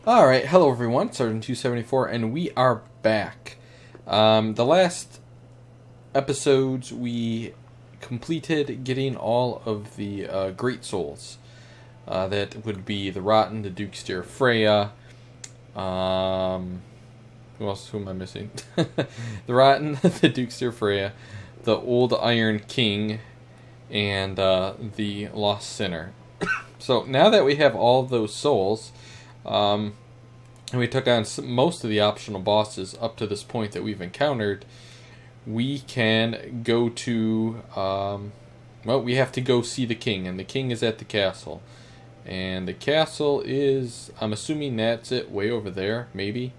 Alright, hello everyone, Sergeant 274, and we are back. The last episodes we completed getting all of the Great Souls. That would be the Rotten, the Dukesteer Freya, who am I missing? The Rotten, the Dukesteer Freya, the Old Iron King, and the Lost Sinner. So now that we have all of those souls, and we took on most of the optional bosses up to this point that we've encountered, we can go to, we have to go see the king, and the king is at the castle. And the castle is, I'm assuming that's it, way over there, maybe.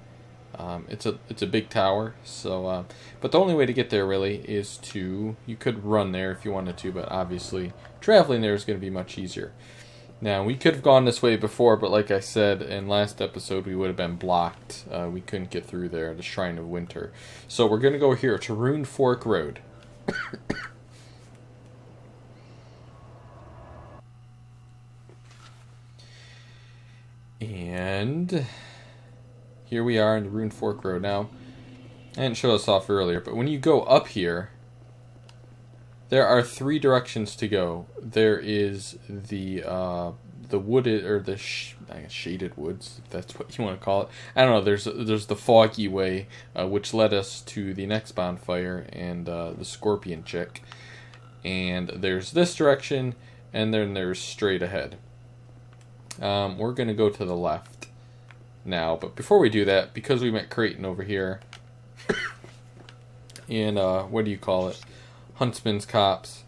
It's a big tower, so, but the only way to get there, really, is you could run there if you wanted to, but obviously traveling there is going to be much easier. Now, we could have gone this way before, but like I said in last episode, we would have been blocked. We couldn't get through there, the Shrine of Winter. So we're going to go here to Rune Fork Road. And here we are in the Rune Fork Road. Now, I didn't show this off earlier, but when you go up here, there are three directions to go. There is the wooded, or the shaded woods, if that's what you want to call it. I don't know. There's the foggy way, which led us to the next bonfire and the scorpion chick. And there's this direction, and then there's straight ahead. We're gonna go to the left now, but before we do that, because we met Creighton over here, and what do you call it? Huntsman's Copse.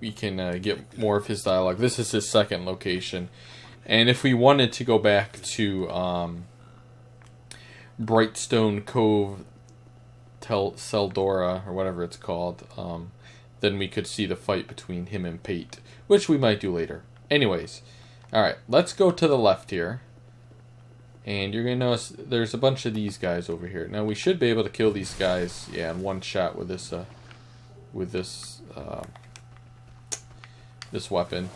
We can get more of his dialogue. This is his second location. And if we wanted to go back to Brightstone Cove Seldora, or whatever it's called, then we could see the fight between him and Pate, which we might do later. Anyways, alright, let's go to the left here. And you're going to notice there's a bunch of these guys over here. Now, we should be able to kill these guys, in one shot with this this weapon.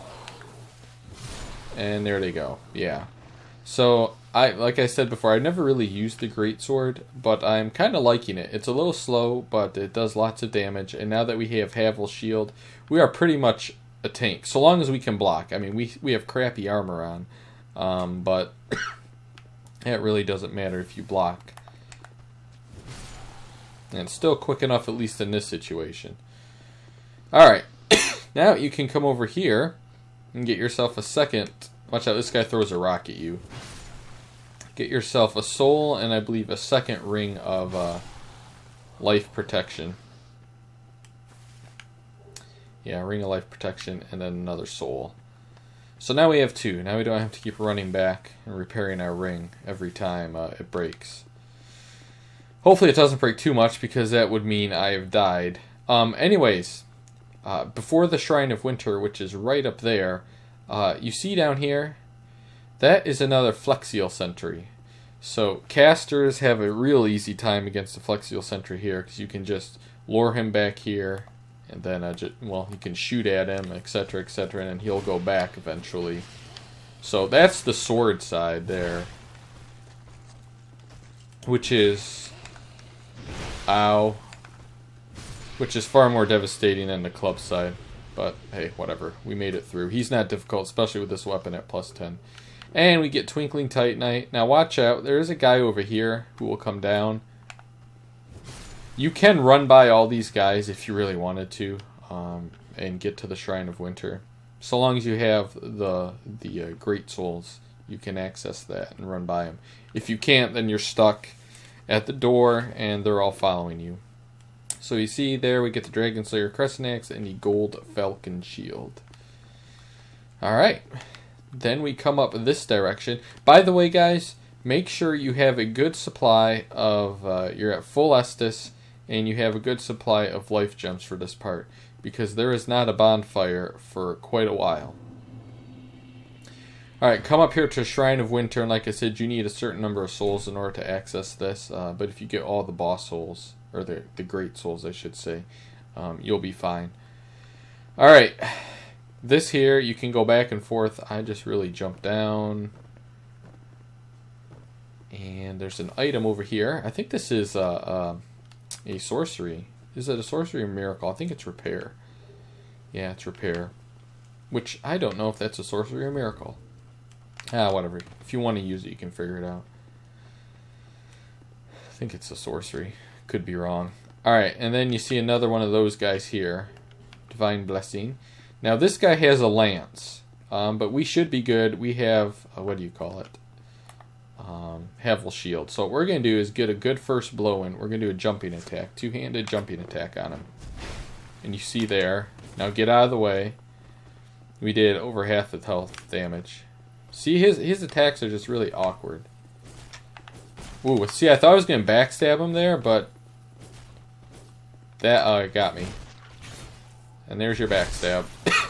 And there they go. Yeah. So, like I said before, I never really used the greatsword, but I'm kind of liking it. It's a little slow, but it does lots of damage. And now that we have Havel's shield, we are pretty much a tank, so long as we can block. I mean, we have crappy armor on, but it really doesn't matter if you block. And it's still quick enough, at least in this situation. Alright, now you can come over here and get yourself a second. Watch out, this guy throws a rock at you. Get yourself a soul and I believe a second ring of life protection. Yeah, ring of life protection and then another soul. So now we have two. Now we don't have to keep running back and repairing our ring every time it breaks. Hopefully it doesn't break too much, because that would mean I have died. Anyways, before the Shrine of Winter, which is right up there, you see down here, that is another Flexial Sentry. So casters have a real easy time against the Flexial Sentry here, because you can just lure him back here. And then, you can shoot at him, etc., etc., and then he'll go back eventually. So that's the sword side there. Which is... Ow. Which is far more devastating than the club side. But, hey, whatever. We made it through. He's not difficult, especially with this weapon at plus 10. And we get Twinkling Titanite. Now, watch out. There is a guy over here who will come down. You can run by all these guys if you really wanted to, and get to the Shrine of Winter. So long as you have the Great Souls, you can access that and run by them. If you can't, then you're stuck at the door, and they're all following you. So you see there, we get the Dragon Slayer Crescent Axe and the Gold Falcon Shield. Alright, then we come up this direction. By the way, guys, make sure you have a good supply of, you're at full Estus, and you have a good supply of life gems for this part, because there is not a bonfire for quite a while. Alright, come up here to Shrine of Winter, and like I said, you need a certain number of souls in order to access this, but if you get all the boss souls, or the great souls I should say, you'll be fine. Alright, this here, you can go back and forth. I just really jump down. And there's an item over here. I think this is a sorcery. Is it a sorcery or miracle? I think it's repair. Yeah, it's repair. Which, I don't know if that's a sorcery or miracle. Whatever. If you want to use it, you can figure it out. I think it's a sorcery. Could be wrong. Alright, and then you see another one of those guys here. Divine Blessing. Now, this guy has a lance. But we should be good. We have, what do you call it? Havel Shield. So what we're going to do is get a good first blow in. We're going to do a jumping attack. Two-handed jumping attack on him. And you see there. Now get out of the way. We did over half the health damage. See, his attacks are just really awkward. Ooh, see, I thought I was going to backstab him there, but that got me. And there's your backstab.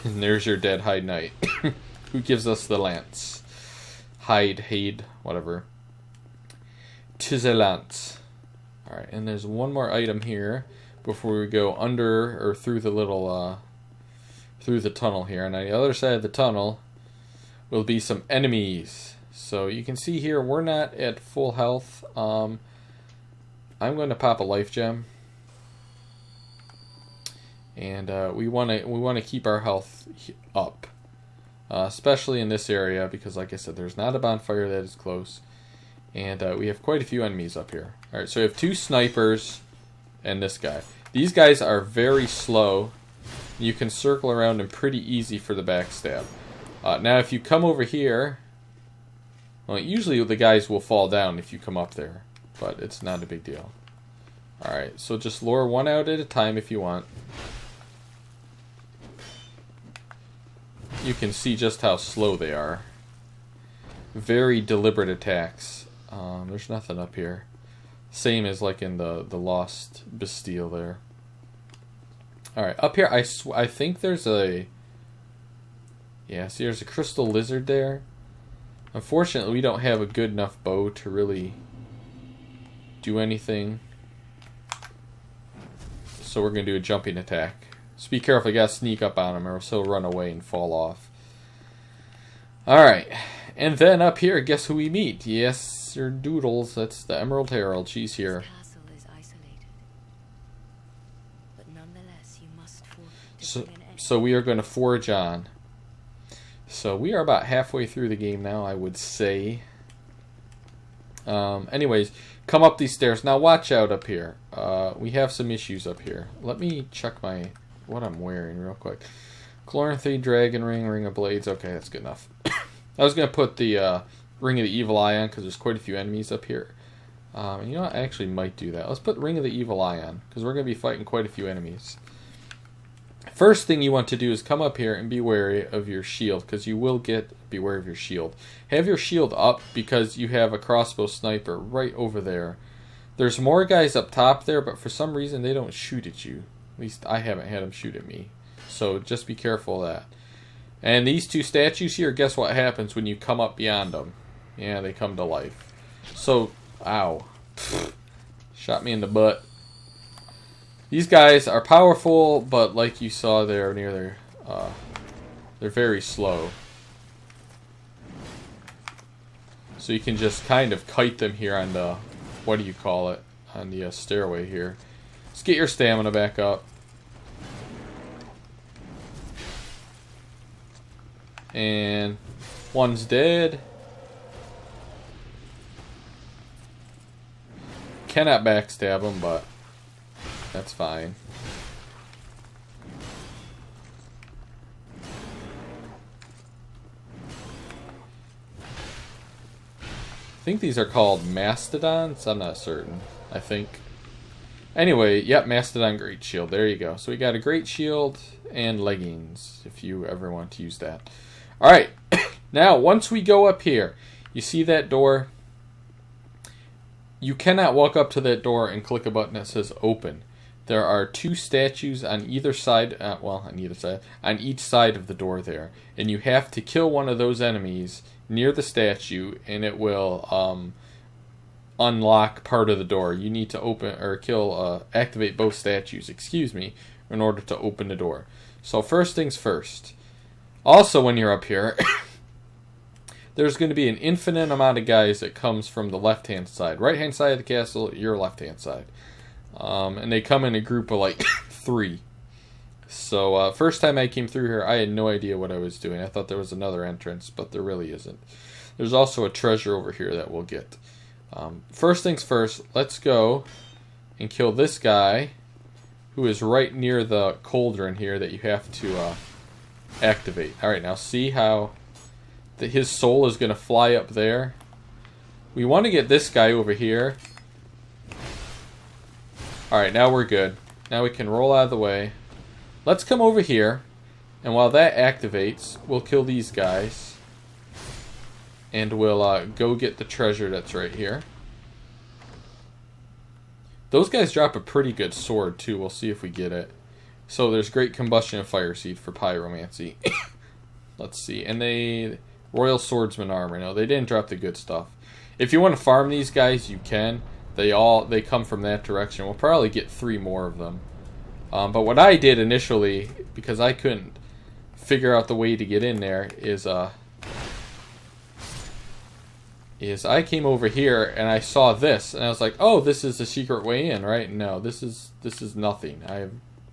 And there's your dead Hide Knight. Who gives us the lance? Hide, whatever. Tis a lance. Alright, and there's one more item here before we go under or through the little through the tunnel here. And on the other side of the tunnel will be some enemies. So you can see here we're not at full health. I'm going to pop a life gem. And we want to keep our health up. Especially in this area because, like I said, there's not a bonfire that is close. And we have quite a few enemies up here. Alright, so we have 2 snipers and this guy. These guys are very slow. You can circle around them pretty easy for the backstab. Now, if you come over here... Well, usually the guys will fall down if you come up there. But it's not a big deal. Alright, so just lure one out at a time if you want. You can see just how slow they are. Very deliberate attacks. There's nothing up here. Same as like in the Lost Bastille there. Alright, up here I think there's a... Yeah, see there's a crystal lizard there. Unfortunately, we don't have a good enough bow to really do anything. So we're going to do a jumping attack. So be careful, you got to sneak up on him or else he'll run away and fall off. Alright, and then up here, guess who we meet? Yes, Sir Doodles, that's the Emerald Herald, she's here. This castle is isolated, but nonetheless you must So we are going to forge on. So we are about halfway through the game now, I would say. Anyways, come up these stairs. Now watch out up here. We have some issues up here. Let me check what I'm wearing real quick. Chloranthy, Dragon Ring, Ring of Blades. Okay, that's good enough. I was going to put the Ring of the Evil Eye on because there's quite a few enemies up here. And you know what? I actually might do that. Let's put Ring of the Evil Eye on because we're going to be fighting quite a few enemies. First thing you want to do is come up here and be wary of your shield because you will be wary of your shield. Have your shield up because you have a crossbow sniper right over there. There's more guys up top there, but for some reason they don't shoot at you. At least I haven't had them shoot at me. So just be careful of that. And these 2 statues here, guess what happens when you come up beyond them? Yeah, they come to life. So, ow. Shot me in the butt. These guys are powerful, but like you saw there near there, they're very slow. So you can just kind of kite them here on the, what do you call it, on the stairway here. Let's get your stamina back up. And one's dead. Cannot backstab him, but that's fine. I think these are called mastodons. I'm not certain. I think. Anyway, yep, mastodon great shield. There you go. So we got a great shield and leggings, if you ever want to use that. Alright, now once we go up here, you see that door? You cannot walk up to that door and click a button that says open. There are 2 statues on either side, on each side of the door there. And you have to kill one of those enemies near the statue and it will unlock part of the door. You need to open or activate both statues, in order to open the door. So first things first. Also when you're up here, there's going to be an infinite amount of guys that comes from the left-hand side. Right-hand side of the castle, your left-hand side. And they come in a group of like 3. So, first time I came through here, I had no idea what I was doing. I thought there was another entrance, but there really isn't. There's also a treasure over here that we'll get. First things first, let's go and kill this guy, who is right near the cauldron here that you have to activate. Alright, now see how his soul is going to fly up there? We want to get this guy over here. Alright, now we're good. Now we can roll out of the way. Let's come over here, and while that activates, we'll kill these guys. And we'll go get the treasure that's right here. Those guys drop a pretty good sword, too. We'll see if we get it. So there's Great Combustion and Fire Seed for Pyromancy. Let's see. And they... Royal Swordsman Armor. No, they didn't drop the good stuff. If you want to farm these guys, you can. They come from that direction. We'll probably get 3 more of them. But what I did initially, because I couldn't figure out the way to get in there, is I came over here and I saw this, and I was like, "Oh, this is the secret way in, right?" No, this is nothing.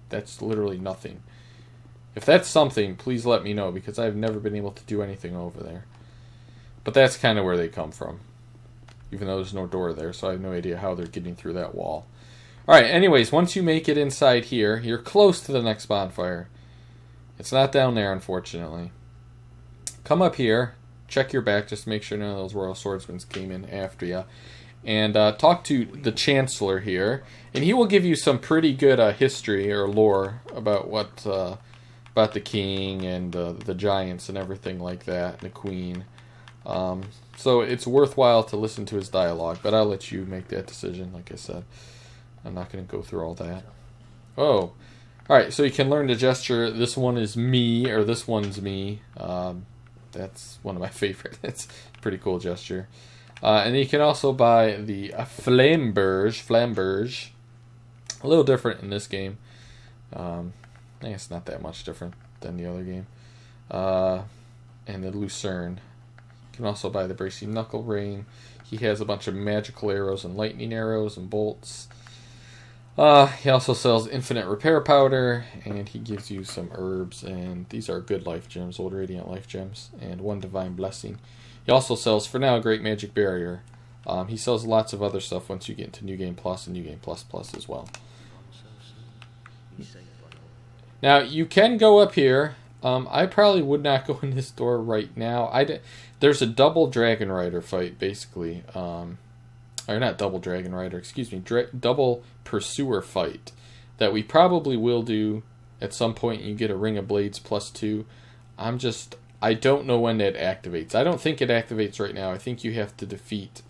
That's literally nothing. If that's something, please let me know, because I've never been able to do anything over there. But that's kind of where they come from, even though there's no door there, so I have no idea how they're getting through that wall. Alright, anyways, once you make it inside here, you're close to the next bonfire. It's not down there, unfortunately. Come up here, check your back, just to make sure none of those Royal Swordsmen came in after you. And talk to the Chancellor here, and he will give you some pretty good history or lore about about the king and the giants and everything like that, and the queen. So it's worthwhile to listen to his dialogue, but I'll let you make that decision, like I said. I'm not going to go through all that. Oh. Alright, so you can learn the gesture, this one is me, or this one's me. That's one of my favorite. It's a pretty cool gesture. And you can also buy the Flamberge. A little different in this game. I think it's not that much different than the other game. And the Lucerne. You can also buy the Bracy Knuckle Ring. He has a bunch of magical arrows and lightning arrows and bolts. He also sells infinite repair powder, and he gives you some herbs, and these are good life gems, old radiant life gems, and 1 divine blessing. He also sells, for now, Great Magic Barrier. He sells lots of other stuff once you get into New Game Plus and New Game Plus Plus as well. Now, you can go up here. I probably would not go in this door right now. There's a double Dragon Rider fight, basically. Or not double Dragon Rider, excuse me. Double Pursuer fight that we probably will do at some point. You get a Ring of Blades +2. I don't know when that activates. I don't think it activates right now. I think you have to defeat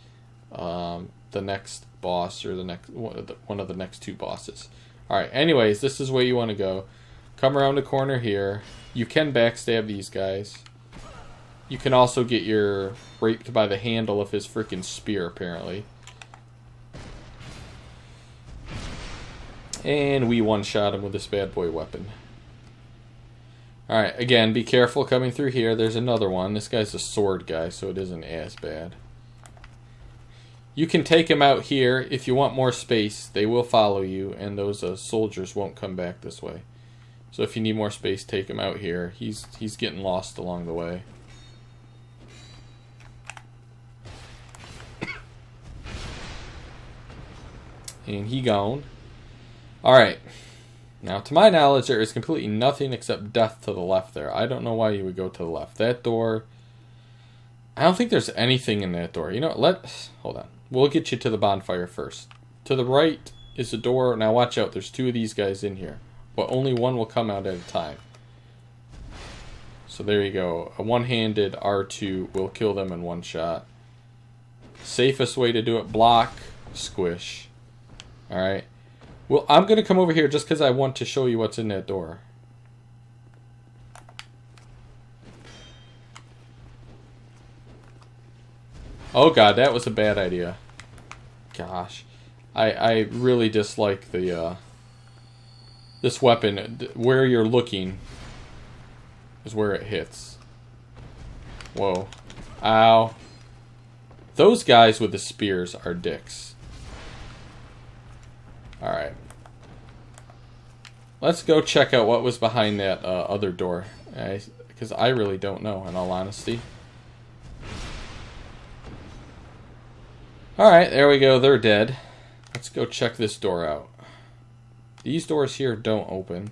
the next boss, or the next one of the next 2 bosses. Alright, anyways, this is where you want to go. Come around the corner here. You can backstab these guys. You can also get your raped by the handle of his freaking spear, apparently. And we one-shot him with this bad boy weapon. Alright, again, be careful coming through here. There's another one. This guy's a sword guy, so it isn't as bad. You can take him out here. If you want more space, they will follow you, and those soldiers won't come back this way. So if you need more space, take him out here. He's getting lost along the way. And he gone. Alright. Now, to my knowledge, there is completely nothing except death to the left there. I don't know why you would go to the left. That door... I don't think there's anything in that door. You know, hold on. We'll get you to the bonfire first. To the right is the door. Now, watch out. There's 2 of these guys in here. But only one will come out at a time. So there you go. A one-handed R2 will kill them in one shot. Safest way to do it, block, squish. Alright. Well, I'm going to come over here just because I want to show you what's in that door. Oh god, that was a bad idea. Gosh. I really dislike the, this weapon. Where you're looking is where it hits. Whoa. Ow. Those guys with the spears are dicks. Alright. Let's go check out what was behind that other door. Because I really don't know, in all honesty. Alright, there we go. They're dead. Let's go check this door out. These doors here don't open.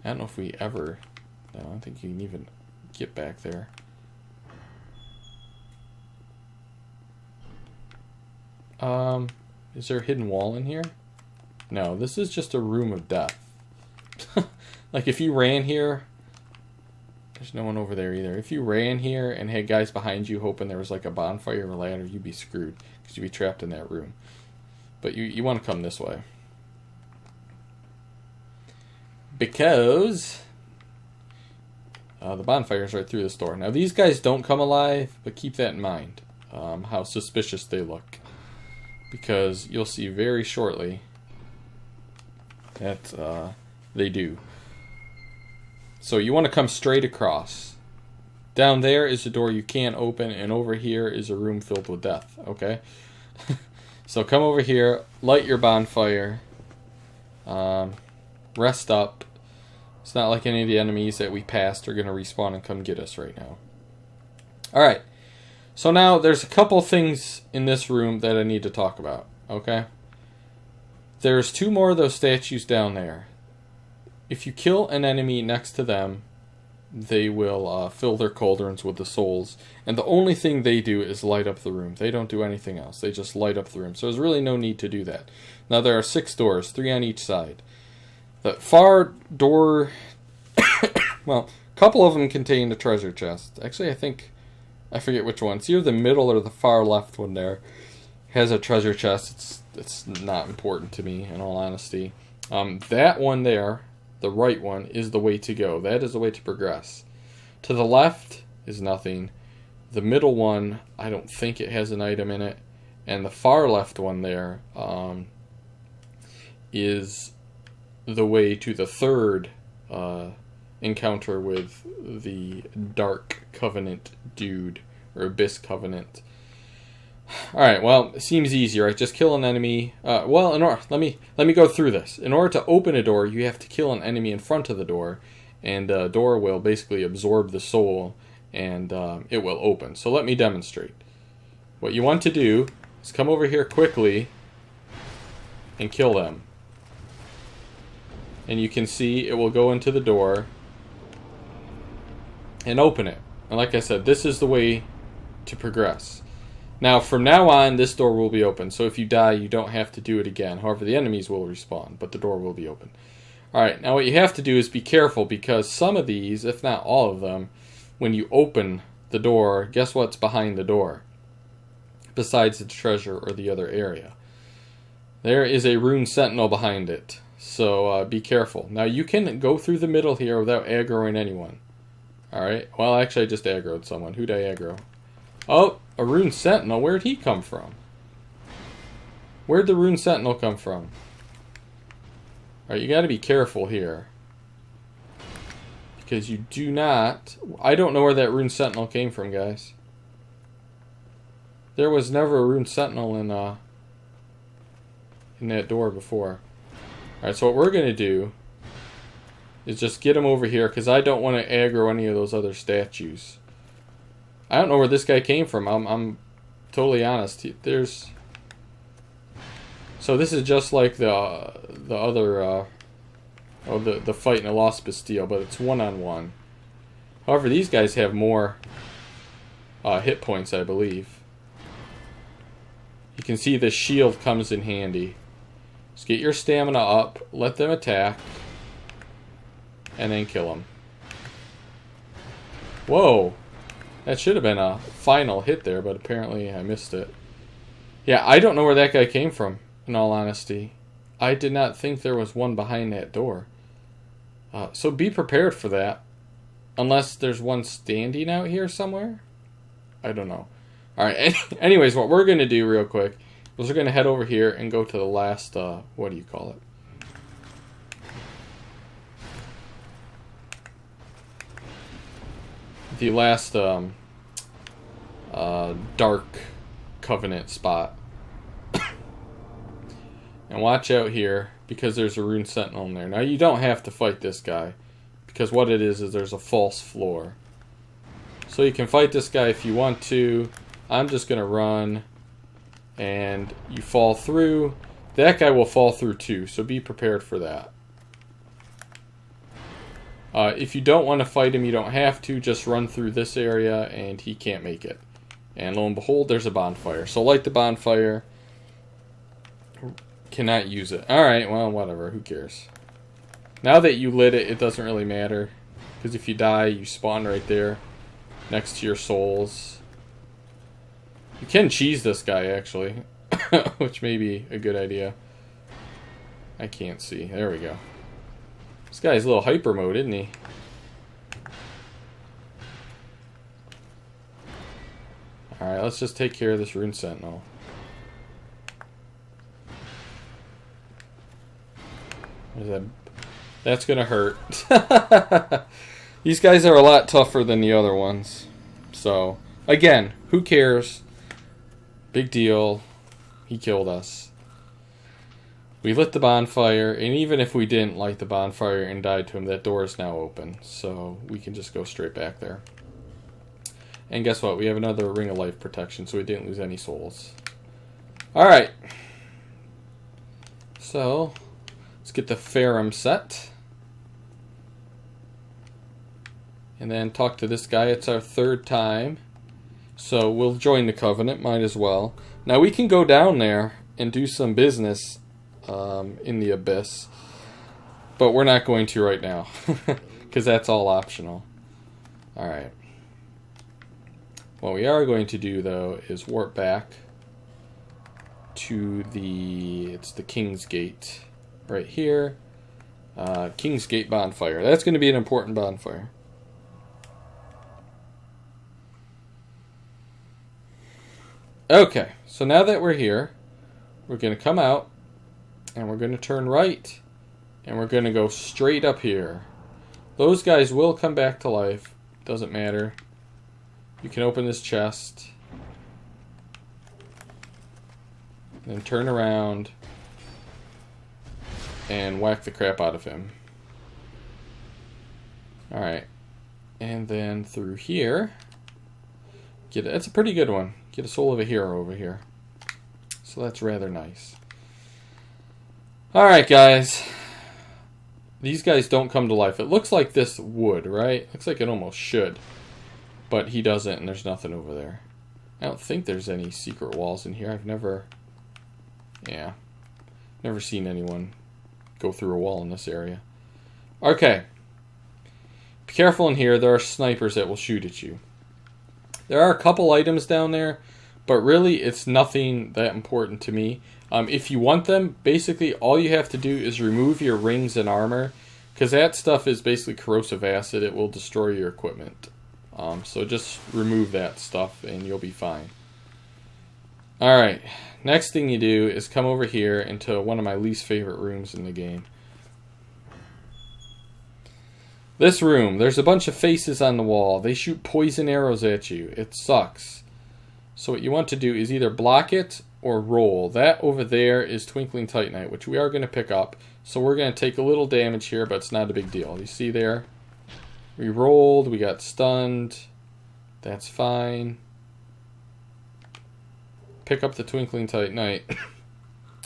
I don't know if we ever... No, I don't think you can even get back there. Is there a hidden wall in here? No, this is just a room of death. Like if you ran here... There's no one over there either. If you ran here and had guys behind you hoping there was like a bonfire or a ladder, you'd be screwed. Because you'd be trapped in that room. But you want to come this way. Because... the bonfire's right through this door. Now these guys don't come alive, but keep that in mind. How suspicious they look. Because you'll see very shortly that they do. So you want to come straight across. Down there is a door you can't open, and over here is a room filled with death. Okay? So come over here, light your bonfire, rest up. It's not like any of the enemies that we passed are going to respawn and come get us right now. Alright. So now there's a couple things in this room that I need to talk about. Okay? There's 2 more of those statues down there. If you kill an enemy next to them, they will fill their cauldrons with the souls. And the only thing they do is light up the room. They don't do anything else. They just light up the room. So there's really no need to do that. Now there are 6 doors, 3 on each side. The far door... well, a couple of them contain a treasure chest. Actually, I forget which one. It's either the middle or the far left one there has a treasure chest. It's not important to me, in all honesty. That one there, the right one, is the way to go. That is the way to progress. To the left is nothing. The middle one, I don't think it has an item in it. And the far left one there is the way to the third encounter with the Dark Covenant dude, or Abyss Covenant. Alright, well, it seems easy, right? Just kill an enemy. Well, let me go through this. In order to open a door, you have to kill an enemy in front of the door, and the door will basically absorb the soul, and it will open. So let me demonstrate. What you want to do is come over here quickly and kill them. And you can see it will go into the door and open it. And like I said, this is the way to progress. Now, from now on, this door will be open. So if you die, you don't have to do it again. However, the enemies will respawn, but the door will be open. Alright, now what you have to do is be careful, because some of these, if not all of them, when you open the door, guess what's behind the door? Besides the treasure or the other area. There is a rune sentinel behind it. So be careful. Now you can go through the middle here without aggroing anyone. Alright, well actually I just aggroed someone. Who'd I aggro? Oh, a rune sentinel. Where'd he come from? Where'd the rune sentinel come from? Alright, you gotta be careful here. Because you do not... I don't know where that rune sentinel came from, guys. There was never a rune sentinel in that door before. Alright, so what we're going to do is just get him over here, because I don't want to aggro any of those other statues. I don't know where this guy came from. I'm totally honest. There's... So this is just like the other... the fight in the Lost Bastille, but it's one-on-one. However, these guys have more hit points, I believe. You can see the shield comes in handy. Just get your stamina up, let them attack, and then kill them. Whoa! That should have been a final hit there, but apparently I missed it. Yeah, I don't know where that guy came from, in all honesty. I did not think there was one behind that door. So be prepared for that. Unless there's one standing out here somewhere? I don't know. Alright, anyways, what we're going to do real quick is we're going to head over here and go to the last, what do you call it? The last dark covenant spot. And watch out here, because there's a rune sentinel in there. Now you don't have to fight this guy, because what it is there's a false floor. So you can fight this guy if you want to. I'm just going to run, and you fall through. That guy will fall through too, so be prepared for that. If you don't want to fight him, you don't have to. Just run through this area, and he can't make it. And lo and behold, there's a bonfire. So light the bonfire. Cannot use it. Alright, well, whatever. Who cares? Now that you lit it, it doesn't really matter. Because if you die, you spawn right there. Next to your souls. You can cheese this guy, actually. Which may be a good idea. I can't see. There we go. This guy's a little hyper mode, isn't he? Alright, let's just take care of this rune sentinel. What is that? That's gonna hurt. These guys are a lot tougher than the other ones. So, again, who cares? Big deal. He killed us. We lit the bonfire, and even if we didn't light the bonfire and died to him, that door is now open. So we can just go straight back there. And guess what? We have another ring of life protection, so we didn't lose any souls. Alright. So, let's get the Ferrum set. And then talk to this guy. It's our third time. So we'll join the Covenant, might as well. Now we can go down there and do some business in the Abyss. But we're not going to right now. Because that's all optional. Alright. What we are going to do, though, is warp back to it's the King's Gate. Right here. King's Gate bonfire. That's going to be an important bonfire. Okay, so now that we're here, we're going to come out, and we're going to turn right, and we're going to go straight up here. Those guys will come back to life. Doesn't matter. You can open this chest, then turn around, and whack the crap out of him. Alright, and then through here, that's a pretty good one. Get a soul of a hero over here. So that's rather nice. Alright, guys. These guys don't come to life. It looks like this would, right? Looks like it almost should. But he doesn't, and there's nothing over there. I don't think there's any secret walls in here. I've never seen anyone go through a wall in this area. Okay. Be careful in here. There are snipers that will shoot at you. There are a couple items down there, but really it's nothing that important to me. If you want them, basically all you have to do is remove your rings and armor, because that stuff is basically corrosive acid. It will destroy your equipment. So just remove that stuff and you'll be fine. Alright, next thing you do is come over here into one of my least favorite rooms in the game. This room, there's a bunch of faces on the wall. They shoot poison arrows at you. It sucks. So what you want to do is either block it or roll. That over there is Twinkling Titanite, which we are going to pick up. So we're going to take a little damage here, but it's not a big deal. You see there? We rolled, we got stunned. That's fine. Pick up the Twinkling Titanite.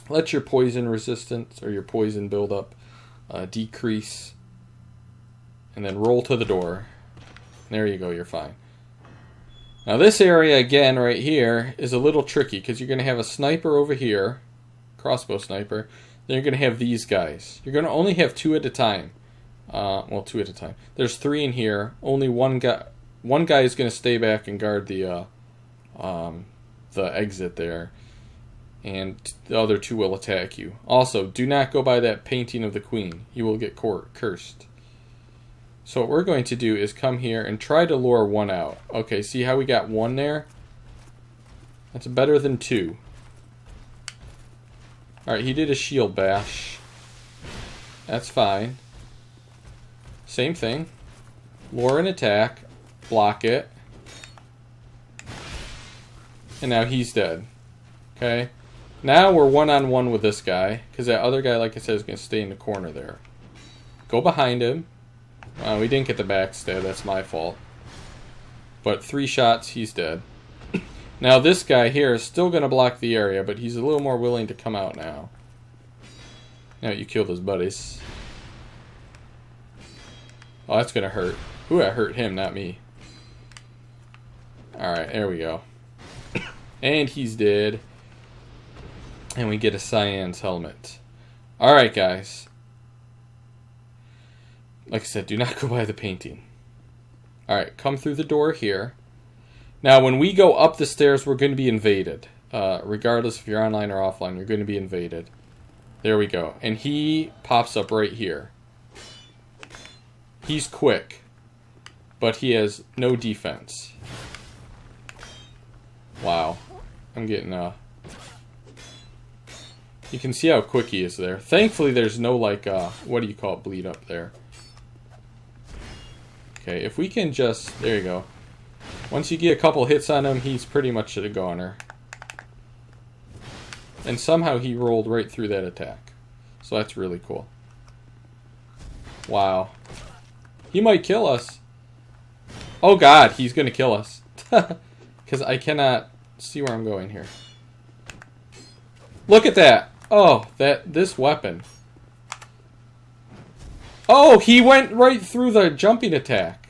Let your poison resistance or your poison buildup decrease. And then roll to the door. There you go, you're fine. Now this area again right here is a little tricky because you're going to have a sniper over here, crossbow sniper. Then you're going to have these guys. You're going to only have two at a time. Well, two at a time. There's three in here. Only one guy is going to stay back and guard the exit there. And the other two will attack you. Also, do not go by that painting of the queen. You will get cursed. So what we're going to do is come here and try to lure one out. Okay, see how we got one there? That's better than two. Alright, he did a shield bash. That's fine. Same thing. Lure an attack. Block it. And now he's dead. Okay. Now we're one-on-one with this guy. Because that other guy, like I said, is going to stay in the corner there. Go behind him. We didn't get the backstab. That's my fault. But 3 shots, he's dead. Now this guy here is still going to block the area, but he's a little more willing to come out now. Now you killed his buddies. Oh, that's going to hurt. Ooh, that hurt him, not me. Alright, there we go. And he's dead. And we get a Cyan's helmet. Alright, guys. Like I said, do not go by the painting. Alright, come through the door here. Now, when we go up the stairs, we're going to be invaded. Regardless if you're online or offline, you're going to be invaded. There we go. And he pops up right here. He's quick. But he has no defense. Wow. I'm getting, you can see how quick he is there. Thankfully, there's no, like, what do you call it, bleed up there. Okay, if we can just, there you go. Once you get a couple hits on him, he's pretty much a goner. And somehow he rolled right through that attack. So that's really cool. Wow. He might kill us. Oh god, he's gonna kill us. Because I cannot see where I'm going here. Look at that. Oh, this weapon. Oh, he went right through the jumping attack.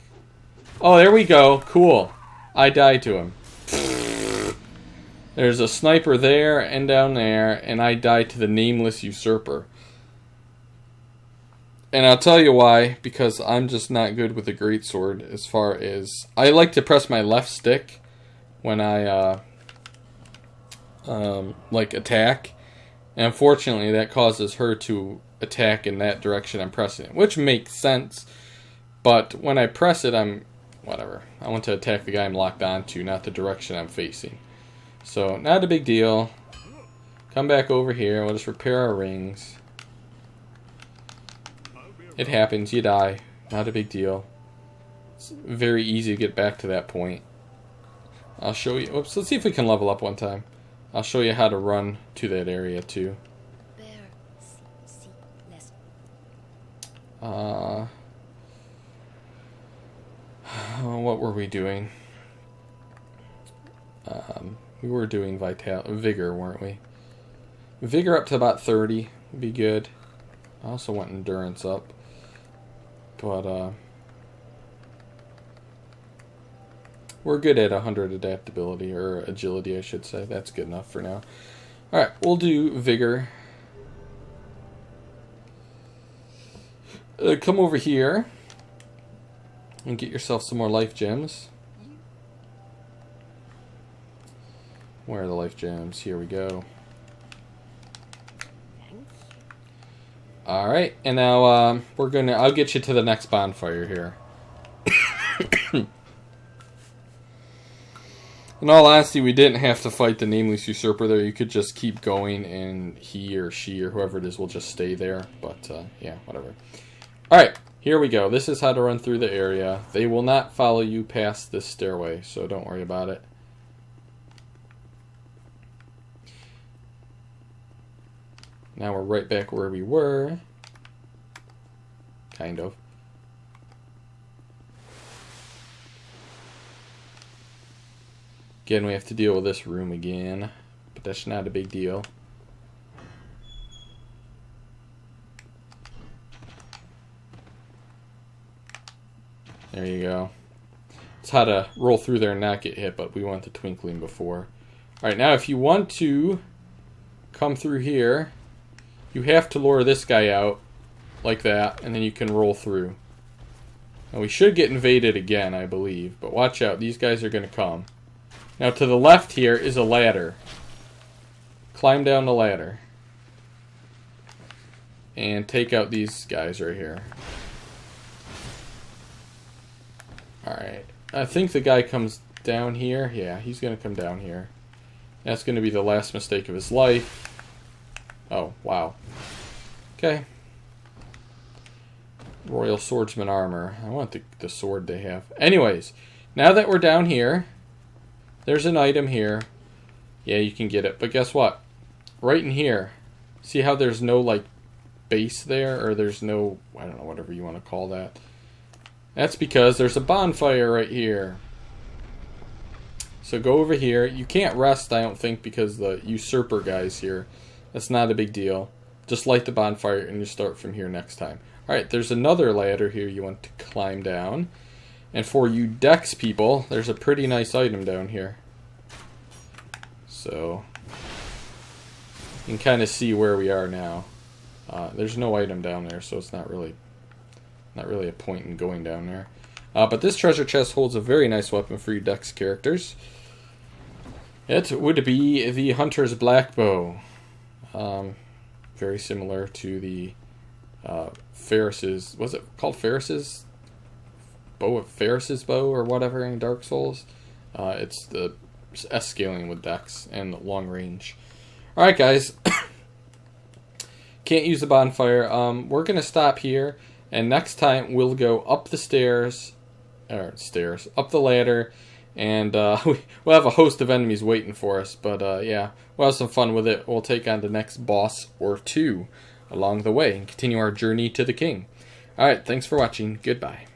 Oh, there we go. Cool. I died to him. There's a sniper there and down there, and I died to the nameless usurper. And I'll tell you why, because I'm just not good with the greatsword as far as... I like to press my left stick when I, like, attack. And unfortunately, that causes her to attack in that direction I'm pressing it, which makes sense. But when I press it, I'm... whatever. I want to attack the guy I'm locked onto, not the direction I'm facing. So, not a big deal. Come back over here. We'll just repair our rings. It happens. You die. Not a big deal. It's very easy to get back to that point. I'll show you. Oops, let's see if we can level up one time. I'll show you how to run to that area too. What were we doing? We were doing vigor, weren't we? Vigor up to about 30 would be good. I also want endurance up. But, we're good at 100 adaptability, or agility, I should say. That's good enough for now. Alright, we'll do vigor. Come over here and get yourself some more life gems. Where are the life gems? Here we go. Alright, and now I'll get you to the next bonfire here. In all honesty, we didn't have to fight the nameless usurper there. You could just keep going, and he or she or whoever it is will just stay there. But, yeah, whatever. Alright, here we go. This is how to run through the area. They will not follow you past this stairway, so don't worry about it. Now we're right back where we were. Kind of. Again, we have to deal with this room again, but that's not a big deal. There you go. It's how to roll through there and not get hit, but we want the twinkling before. Alright, now if you want to come through here, you have to lure this guy out like that, and then you can roll through. Now we should get invaded again, I believe, but watch out, these guys are going to come. Now to the left here is a ladder. Climb down the ladder. And take out these guys right here. Alright. I think the guy comes down here. Yeah, he's going to come down here. That's going to be the last mistake of his life. Oh, wow. Okay. Royal Swordsman armor. I want the sword they have. Anyways, now that we're down here, there's an item here. Yeah, you can get it. But guess what? Right in here, see how there's no, like, base there? Or there's no, I don't know, whatever you want to call that. That's because there's a bonfire right here. So go over here. You can't rest, I don't think, because the usurper guy's here. That's not a big deal. Just light the bonfire and you start from here next time. Alright, there's another ladder here you want to climb down. And for you Dex people, there's a pretty nice item down here. So, you can kind of see where we are now. There's no item down there, so it's not really a point in going down there. But this treasure chest holds a very nice weapon for you Dex characters. It would be the Hunter's Black Bow. Very similar to the Ferris's, was it called Ferris's bow, Ferris's bow or whatever in Dark Souls? It's the S scaling with Dex and long range. Alright guys, can't use the bonfire. We're gonna stop here, and next time we'll go up the stairs, up the ladder, and we'll have a host of enemies waiting for us. But yeah, we'll have some fun with it. We'll take on the next boss or two along the way and continue our journey to the king. Alright, thanks for watching. Goodbye.